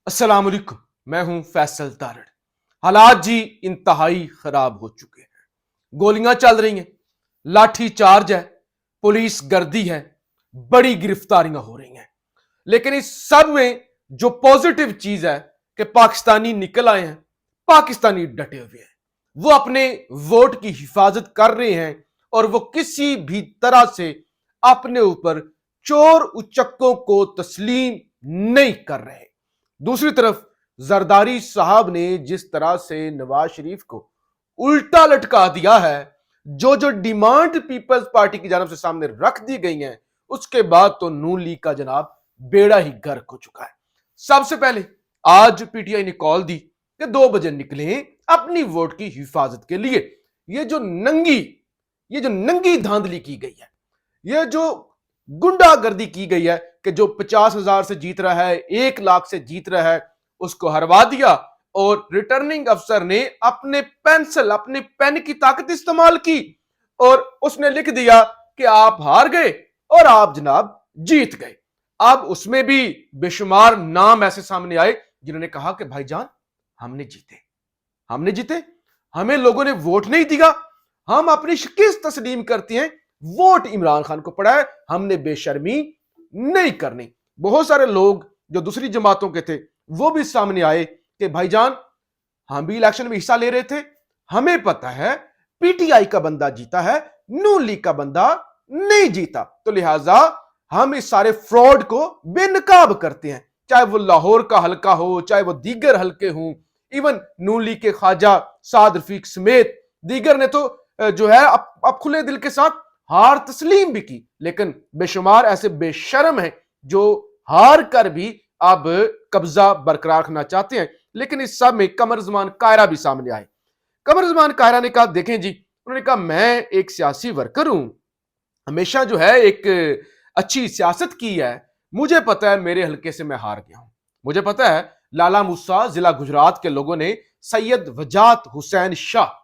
अस्सलाम वालेकुम, मैं हूं फैसल तारड़। हालात जी इंतहाई खराब हो चुके हैं। गोलियां चल रही हैं, लाठी चार्ज है, पुलिस गर्दी है, बड़ी गिरफ्तारियां हो रही हैं। लेकिन इस सब में जो पॉजिटिव चीज है कि पाकिस्तानी निकल आए हैं, पाकिस्तानी डटे हुए हैं, वो अपने वोट की हिफाजत कर रहे हैं और वो किसी भी तरह से अपने ऊपर चोर उचक्कों को तस्लीम नहीं कर रहे। दूसरी तरफ जरदारी साहब ने जिस तरह से नवाज शरीफ को उल्टा लटका दिया है, जो जो डिमांड पीपल्स पार्टी की जानब से सामने रख दी गई हैं, उसके बाद तो नून लीग का जनाब बेड़ा ही गर्क हो चुका है। सबसे पहले आज पीटीआई ने कॉल दी कि 2 बजे निकलें अपनी वोट की हिफाजत के लिए। ये जो नंगी धांधली की गई है, ये जो गुंडागर्दी की गई है कि जो 50,000 से जीत रहा है, 1 लाख से जीत रहा है, उसको हरवा दिया और रिटर्निंग अफसर ने अपने पेन की ताकत इस्तेमाल की और उसने लिख दिया कि आप हार गए और आप जनाब जीत गए। अब उसमें भी बेशुमार नाम ऐसे सामने आए जिन्होंने कहा कि भाईजान हमने जीते, हमें लोगों ने वोट नहीं दिया, हम अपनी शिकस्त तस्लीम करते हैं, वोट इमरान खान को पड़ा है, हमने बेशर्मी नहीं करनी। बहुत सारे लोग जो दूसरी जमातों के थे वो भी सामने आए कि भाईजान हम भी इलेक्शन में हिस्सा ले रहे थे, हमें पता है पीटीआई का बंदा जीता है, नून लीग का बंदा नहीं जीता, तो लिहाजा हम इस सारे फ्रॉड को बेनकाब करते हैं, चाहे वो लाहौर का हलका हो, चाहे वो दीगर हलके हों। इवन नून लीग के ख्वाजा साद रफीक समेत दीगर ने तो जो है अब खुले दिल के साथ हार तस्लीम भी की। लेकिन बेशुमार ऐसे बेशर्म हैं जो हार कर भी अब कब्जा बरकरार रखना चाहते हैं। लेकिन इस सब में कमर जमान कायरा भी सामने आए। कमर जमान कायरा ने कहा, देखें जी, उन्होंने कहा मैं एक सियासी वर्कर हूं, हमेशा जो है एक अच्छी सियासत की है, मुझे पता है मेरे हल्के से मैं हार गया हूं, मुझे पता है लाला मूसा जिला गुजरात के लोगों ने सैयद वजात हुसैन शाह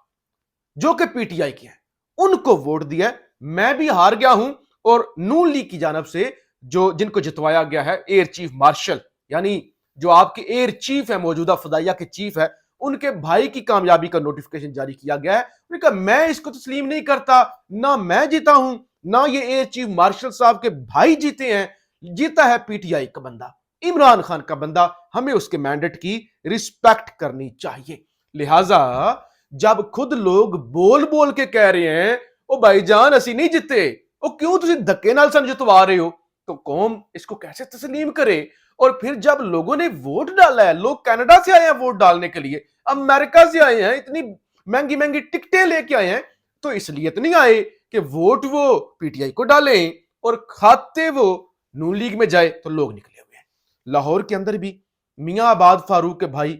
जो कि पीटीआई के हैं उनको वोट दिया, मैं भी हार गया हूं और नून लीग की जानब से जो जिनको जितवाया गया है एयर चीफ मार्शल, यानी जो आपके एयर चीफ है, मौजूदा फदाइया के चीफ है, उनके भाई की कामयाबी का नोटिफिकेशन जारी किया गया है। उन्होंने कहा मैं इसको तस्लीम नहीं करता, ना मैं जीता हूं ना ये एयर चीफ मार्शल साहब के भाई जीते हैं, जीता है पीटीआई का बंदा, इमरान खान का बंदा, हमें उसके मैंडेट की रिस्पेक्ट करनी चाहिए। लिहाजा जब खुद लोग बोल बोल के कह रहे हैं ओ भाईजान असी नहीं जिते, ओ क्यों तुसी धक्के नाल सन जितवा रहे हो, तो कौम इसको कैसे तस्लीम करे। और फिर जब लोगों ने वोट डाला है, लोग कनाडा से आए हैं वोट डालने के लिए, अमेरिका से आए हैं, इतनी महंगी महंगी टिकटें लेके आए हैं, तो इसलिए तो नहीं आए कि वोट वो पीटीआई को डालें और खाते वो नून लीग में जाए, तो लोग निकले हुए हैं। लाहौर के अंदर भी मियां आबाद फारूक के भाई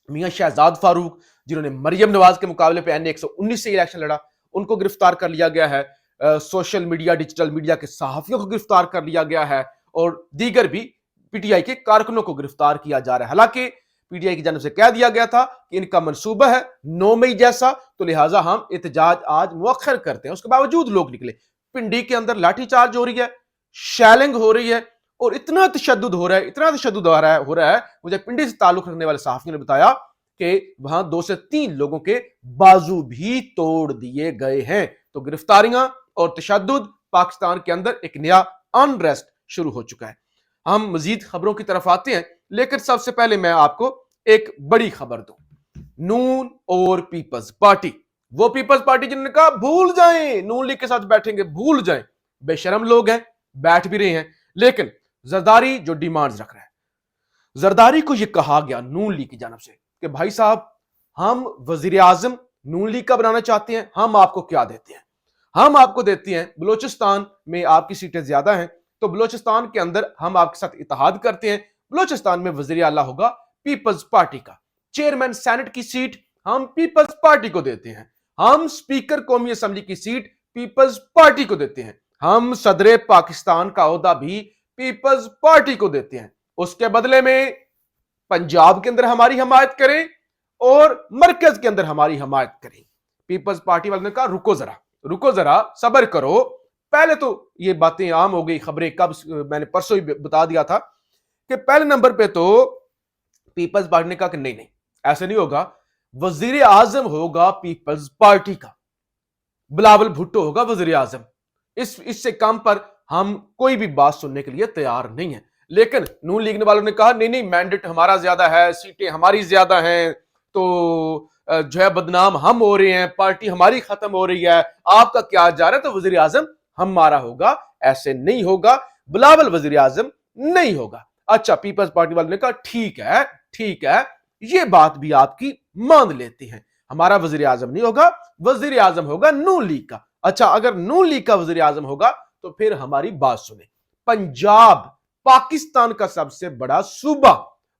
मियां शहजाद फारूक, जिन्होंने मरियम नवाज के मुकाबले पे एन 119 से इलेक्शन लड़ा, उनको गिरफ्तार कर लिया गया है। सोशल मीडिया डिजिटल मीडिया के सहाफियों को गिरफ्तार कर लिया गया है और दीगर भी पीटीआई के कारकुनों को गिरफ्तार किया जा रहा है। हालांकि पीटीआई की जानब से कह दिया गया था कि इनका मंसूबा है 9 मई जैसा, तो लिहाजा हम एहतजाज आज मुअख्खर करते हैं। उसके बावजूद लोग निकले। पिंडी के अंदर लाठीचार्ज हो रही है, शैलिंग हो रही है और इतना तशद्दुद हो रहा है। मुझे पिंडी से ताल्लुक रखने वाले सहाफियों ने बताया कि वहां 2 से 3 लोगों के बाजू भी तोड़ दिए गए हैं। तो गिरफ्तारियां और तशद्दुद, पाकिस्तान के अंदर एक नया अनरेस्ट शुरू हो चुका है। हम मजीद खबरों की तरफ आते हैं, लेकिन सबसे पहले मैं आपको एक बड़ी खबर दूं। नून और पीपल्स पार्टी, वो पीपल्स पार्टी जिन्होंने कहा भूल जाएं नून लीग के साथ बैठेंगे, भूल जाएं, बेशरम लोग हैं, बैठ भी रहे हैं। लेकिन जरदारी जो डिमांड्स रख रहा है, जरदारी को यह कहा गया नून लीग की जानब से कि भाई साहब हम वजीर आजम नून लीग का बनाना चाहते हैं, हम आपको क्या देते हैं, हम आपको देते हैं बलूचिस्तान में आपकी सीटें ज्यादा हैं, तो बलूचिस्तान के अंदर हम आपके साथ इत्तेहाद करते हैं, बलूचिस्तान में वजीर आला होगा पीपल्स पार्टी का, चेयरमैन सेनेट की सीट हम पीपल्स पार्टी को देते हैं, हम स्पीकर कौमी असेंबली की सीट पीपल्स पार्टी को देते हैं, हम सदर पाकिस्तान का ओहदा भी पीपल्स पार्टी को देते हैं। उसके बदले में पंजाब के अंदर हमारी हमायत करें और मरकज के अंदर हमारी हमायत करें। पीपल्स पार्टी वालों ने कहा रुको जरा सब्र करो। पहले तो ये बातें आम हो गई, खबरें कब मैंने परसों ही बता दिया था कि पहले नंबर पे तो पीपल्स पार्टी ने कहा कि नहीं नहीं, ऐसे नहीं होगा, वजीर आजम होगा पीपल्स पार्टी का, बिलावल भुट्टो होगा वजीर आजम। इससे कम पर हम कोई भी बात सुनने के लिए तैयार नहीं है। लेकिन नून लीग वालों ने कहा नहीं नहीं, मैंडेट हमारा ज्यादा है, सीटें हमारी ज्यादा हैं, तो जो है बदनाम हम हो रहे हैं, पार्टी हमारी खत्म हो रही है, आपका क्या जा रहा है, तो वजीर आजम हमारा होगा। ऐसे नहीं होगा, बिलावल वजीर आजम नहीं होगा। अच्छा, पीपल्स पार्टी वालों ने कहा ठीक है ठीक है, ये बात भी आपकी मान लेते हैं, हमारा वजीर आजम नहीं होगा, वजीर आजम होगा नून लीग का। अच्छा, अगर नून लीग का वजीर आजम होगा तो फिर हमारी बात सुने। पंजाब पाकिस्तान का सबसे बड़ा सूबा,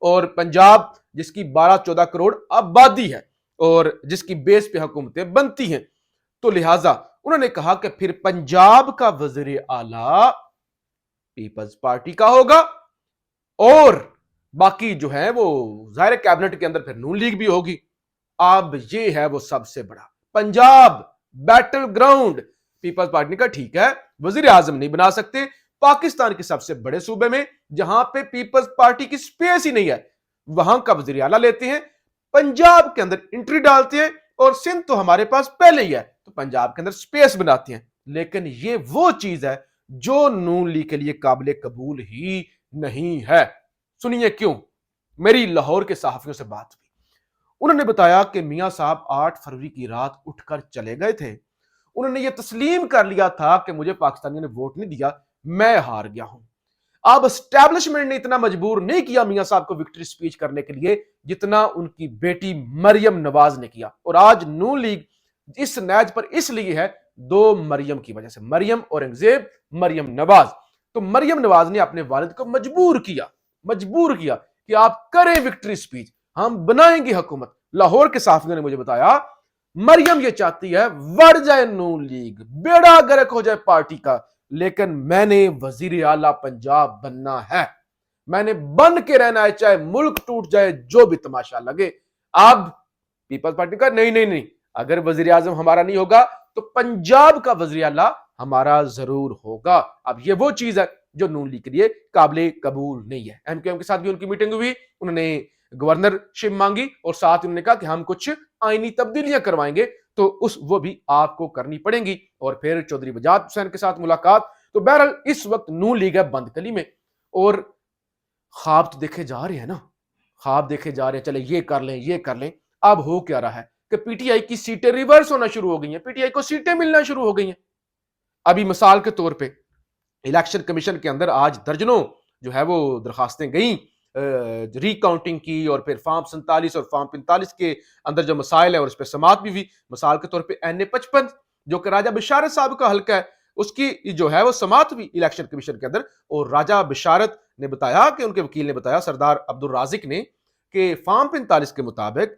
और पंजाब जिसकी 12-14 करोड़ आबादी है और जिसकी बेस पे हुकूमतें बनती हैं, तो लिहाजा उन्होंने कहा कि फिर पंजाब का वजीर आला पीपल्स पार्टी का होगा, और बाकी जो है वो जाहिर कैबिनेट के अंदर फिर नून लीग भी होगी। अब ये है वो सबसे बड़ा पंजाब बैटल ग्राउंड। पीपल्स पार्टी ने कहा ठीक है, वजीर आजम नहीं बना सकते, पाकिस्तान के सबसे बड़े सूबे में जहां पे पीपल्स पार्टी की स्पेस ही नहीं है, वहां का वजीर आला लेते हैं, पंजाब के अंदर एंट्री डालते हैं, और सिंध तो हमारे पास पहले ही है तो पंजाब के अंदर स्पेस बनाते हैं। लेकिन ये वो चीज है जो नून लीग के लिए काबिल कबूल ही नहीं है। सुनिए क्यों। मेरी लाहौर के सहाफियों से बात हुई, उन्होंने बताया कि मियां साहब 8 फरवरी की रात उठकर चले गए थे, उन्होंने ये तस्लीम कर लिया था कि मुझे पाकिस्तानियों ने वोट नहीं दिया, मैं हार गया हूं। अब एस्टैब्लिशमेंट ने इतना मजबूर नहीं किया मियां साहब को विक्ट्री स्पीच करने के लिए जितना उनकी बेटी मरियम नवाज ने किया। और आज नून लीग इस नैज पर इसलिए है 2 मरियम की वजह से, मरियम औरंगजेब, मरियम नवाज। तो मरियम नवाज ने अपने वालिद को मजबूर किया कि आप करें विक्ट्री स्पीच, हम बनाएंगे हुकूमत। लाहौर के साफियों ने मुझे बताया मरियम ये चाहती है बढ़ जाए नून लीग, बेड़ा गर्क हो जाए पार्टी का, लेकिन मैंने वजीर आला पंजाब बनना है, मैंने बन के रहना है, चाहे मुल्क टूट जाए, जो भी तमाशा लगे। अब पीपल्स पार्टी का नहीं नहीं नहीं, अगर वजीर आजम हमारा नहीं होगा तो पंजाब का वजीर आला हमारा जरूर होगा। अब ये वो चीज है जो नून लीग के लिए काबिल कबूल नहीं है। एमक्यूएम के साथ भी उनकी मीटिंग हुई, उन्होंने गवर्नरशिप मांगी और साथ उन्होंने कहा कि हम कुछ आईनी तब्दीलियां करवाएंगे, तो वो भी आपको करनी पड़ेंगी। और फिर चौधरी बजाज हुसैन के साथ मुलाकात। तो बहरहाल इस वक्त नून लीग है बंद कली में, और ख्वाब तो देखे जा रहे हैं ना, ख्वाब देखे जा रहे हैं, चले ये कर लें। अब हो क्या रहा है कि पीटीआई की सीटें रिवर्स होना शुरू हो गई हैं, पीटीआई को सीटें मिलना शुरू हो गई हैं। अभी मिसाल के तौर पे इलेक्शन कमीशन के अंदर आज दर्जनों जो है वो दरखास्तें गई रिकाउंटिंग की, और फिर फॉर्म 47 और फॉर्म 45 के अंदर जो मसाइल है और उस पर समात भी हुई। मिसाल के तौर पे NA-55 जो कि राजा बिशारत साहब का हल्का है, उसकी जो है वो समात हुई इलेक्शन कमीशन के अंदर। और राजा बिशारत ने बताया कि उनके वकील ने बताया, सरदार अब्दुल राजिक ने, कि फॉर्म 45 के मुताबिक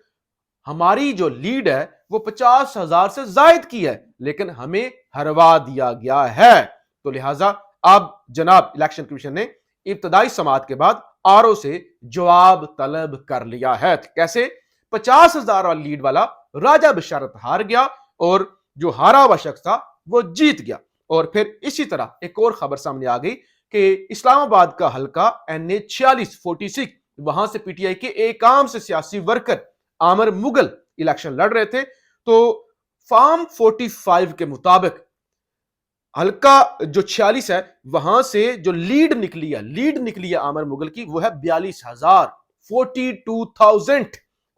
हमारी जो लीड है वो 50,000 से जायद की है, लेकिन हमें हरवा दिया गया है। तो लिहाजा अब जनाब इलेक्शन कमीशन ने इब्तदाई समात के बाद आरओ से जवाब तलब कर लिया है। कैसे? 50,000 वाली लीड वाला राजा बिशारत हार गया और जो हारा हुआ शख्स था वो जीत गया। और फिर इसी तरह एक और खबर सामने आ गई कि इस्लामाबाद का हल्का NA-46 वहां से पीटीआई के एक आम से सियासी वर्कर आमिर मुगल इलेक्शन लड़ रहे थे। तो फॉर्म 45 के मुताबिक हल्का जो 46 है वहां से जो लीड निकली है आमिर मुगल की, वो है 42,000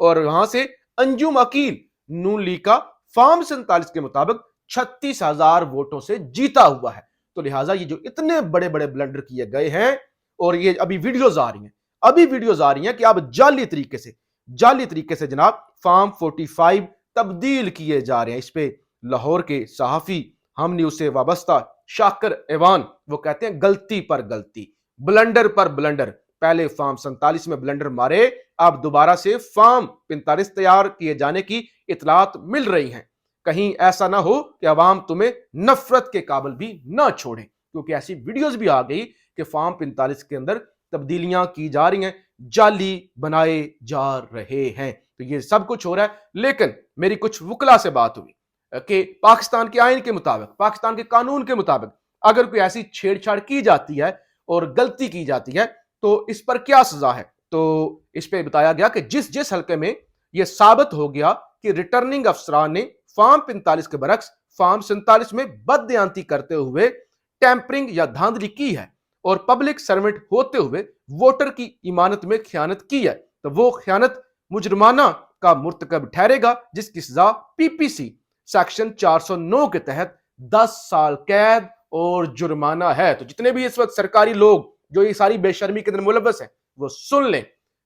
और वहां से अंजुम अकील नून लीग का फॉर्म 47 के मुताबिक 36,000 वोटों से जीता हुआ है। तो लिहाजा ये जो इतने बड़े बड़े ब्लंडर किए गए हैं, और ये अभी वीडियोज आ रही हैं कि अब जाली तरीके से जनाब फॉर्म 45 तब्दील किए जा रहे हैं। इस पे लाहौर के सहाफी हम न्यूज से वाबस्ता शाकर एवान वो कहते हैं गलती पर गलती, ब्लंडर पर ब्लंडर। पहले फॉर्म 47 में ब्लंडर मारे, अब दोबारा से फॉर्म 45 तैयार किए जाने की इतलात मिल रही हैं। कहीं ऐसा ना हो कि अवाम तुम्हें नफरत के काबिल भी ना छोड़े, क्योंकि ऐसी वीडियोस भी आ गई कि फॉर्म 45 के अंदर तब्दीलियां की जा रही हैं, जाली बनाए जा रहे हैं। तो ये सब कुछ हो रहा है। लेकिन मेरी कुछ वकला से बात हुई कि पाकिस्तान के आइन के मुताबिक, पाकिस्तान के कानून के मुताबिक अगर कोई ऐसी छेड़छाड़ की जाती है और गलती की जाती है तो इस पर क्या सजा है। تو اس پہ بتایا گیا کہ جس جس حلقے میں یہ ثابت ہو گیا کہ ریٹرننگ افسران نے فارم 45 کے برعکس فارم 47 میں بددیانتی کرتے ہوئے ٹیمپرنگ یا دھاندلی کی ہے اور پبلک سرونٹ ہوتے ہوئے ووٹر کی ایمانت میں خیانت کی ہے تو وہ خیانت مجرمانہ کا مرتکب ٹھہرے گا، جس کی سزا پی پی سی سیکشن 409 کے تحت 10 سال قید اور جرمانہ ہے۔ تو جتنے بھی اس وقت سرکاری لوگ جو یہ ساری بے شرمی کے اندر ملوث ہیں وہ سن لیں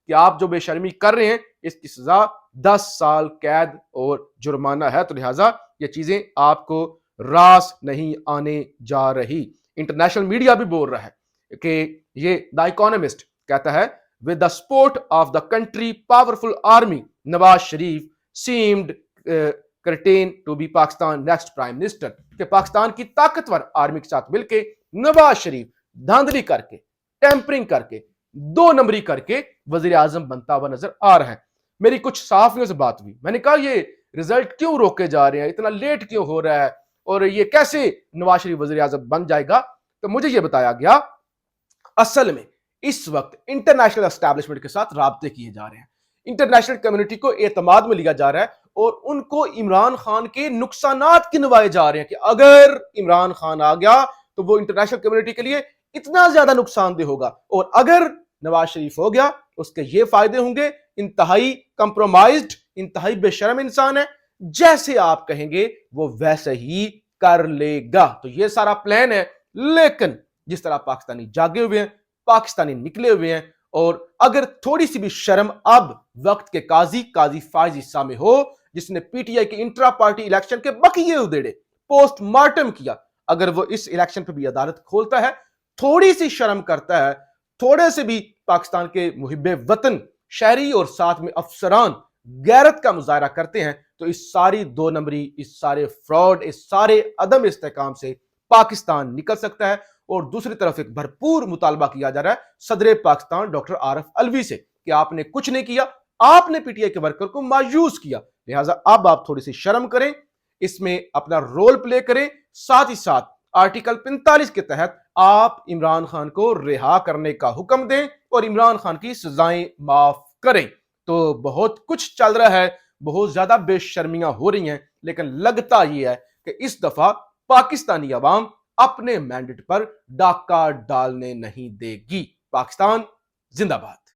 کہ آپ جو بے شرمی کر رہے ہیں اس کی سزا 10 سال قید اور جرمانہ ہے، تو لہٰذا یہ چیزیں آپ کو راس نہیں آنے جا رہی۔ انٹرنیشنل میڈیا بھی بول رہا ہے کہ یہ دا اکانومسٹ کہتا ہے with the support of the country powerful army Nawaz Sharif seemed certain to be Pakistan next prime minister کہ پاکستان کی طاقتور آرمی کے ساتھ مل کے نواز شریف دھاندلی کر کے ٹیمپرنگ کر کے 2 نمبری کر کے وزیر اعظم بنتا ہوا نظر آ رہا ہے۔ میری کچھ صحافیوں سے بات ہوئی، میں نے کہا یہ رزلٹ کیوں روکے جا رہے ہیں، اتنا لیٹ کیوں ہو رہا ہے اور یہ کیسے نواز شریف وزیر اعظم بن جائے گا؟ تو مجھے یہ بتایا گیا اصل میں اس وقت انٹرنیشنل اسٹیبلشمنٹ کے ساتھ رابطے کیے جا رہے ہیں، انٹرنیشنل کمیونٹی کو اعتماد میں لیا جا رہا ہے اور ان کو عمران خان کے نقصانات گنوائے جا رہے ہیں کہ اگر عمران خان آ گیا تو وہ انٹرنیشنل کمیونٹی کے لیے اتنا زیادہ نقصان دہ ہوگا اور اگر نواز شریف ہو گیا اس کے یہ فائدے ہوں گے۔ انتہائی کمپرومائزڈ، انتہائی بے شرم انسان ہے، جیسے آپ کہیں گے وہ ویسے ہی کر لے گا۔ تو یہ سارا پلان ہے، لیکن جس طرح پاکستانی جاگے ہوئے ہیں، پاکستانی نکلے ہوئے ہیں، اور اگر تھوڑی سی بھی شرم اب وقت کے قاضی فائز عیسیٰ میں ہو جس نے پی ٹی آئی کے انٹرا پارٹی الیکشن کے بقیے ادھیڑے پوسٹ مارٹم کیا، اگر وہ اس الیکشن پہ بھی عدالت کھولتا ہے، تھوڑی سی شرم کرتا ہے، تھوڑے سے بھی پاکستان کے محب وطن شہری اور ساتھ میں افسران غیرت کا مظاہرہ کرتے ہیں، تو اس ساری 2 نمبری، اس سارے فراڈ، اس سارے عدم استحکام سے پاکستان نکل سکتا ہے۔ اور دوسری طرف ایک بھرپور مطالبہ کیا جا رہا ہے صدر پاکستان ڈاکٹر عارف علوی سے کہ آپ نے کچھ نہیں کیا، آپ نے پی ٹی آئی کے ورکر کو مایوس کیا، لہٰذا اب آپ تھوڑی سی شرم کریں، اس میں اپنا رول پلے کریں، ساتھ ہی ساتھ آرٹیکل 45 کے تحت آپ عمران خان کو رہا کرنے کا حکم دیں اور عمران خان کی سزائیں معاف کریں۔ تو بہت کچھ چل رہا ہے، بہت زیادہ بے شرمیاں ہو رہی ہیں، لیکن لگتا یہ ہے کہ اس دفعہ پاکستانی عوام اپنے مینڈیٹ پر ڈاکہ ڈالنے نہیں دے گی۔ پاکستان زندہ باد۔